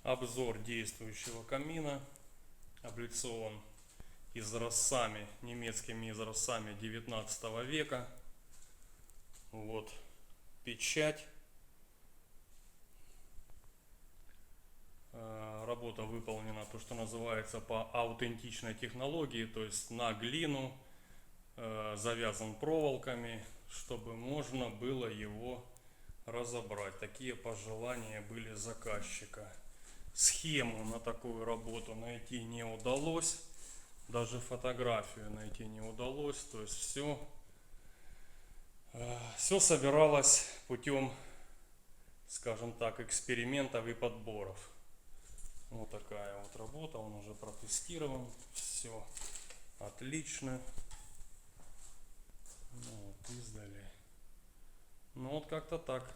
Обзор действующего камина. Облицован изразцами, немецкими изразцами 19 века. Вот печать. Работа выполнена, то что называется, по аутентичной технологии, то есть на глину, завязан проволоками, чтобы можно было его разобрать. Такие пожелания были заказчика. Схему на такую работу найти не удалось, даже фотографию найти не удалось, то есть все собиралось путем, скажем так, экспериментов и подборов. Вот такая вот работа, он уже протестирован, все отлично. Ну, вот издали. Ну вот как-то так.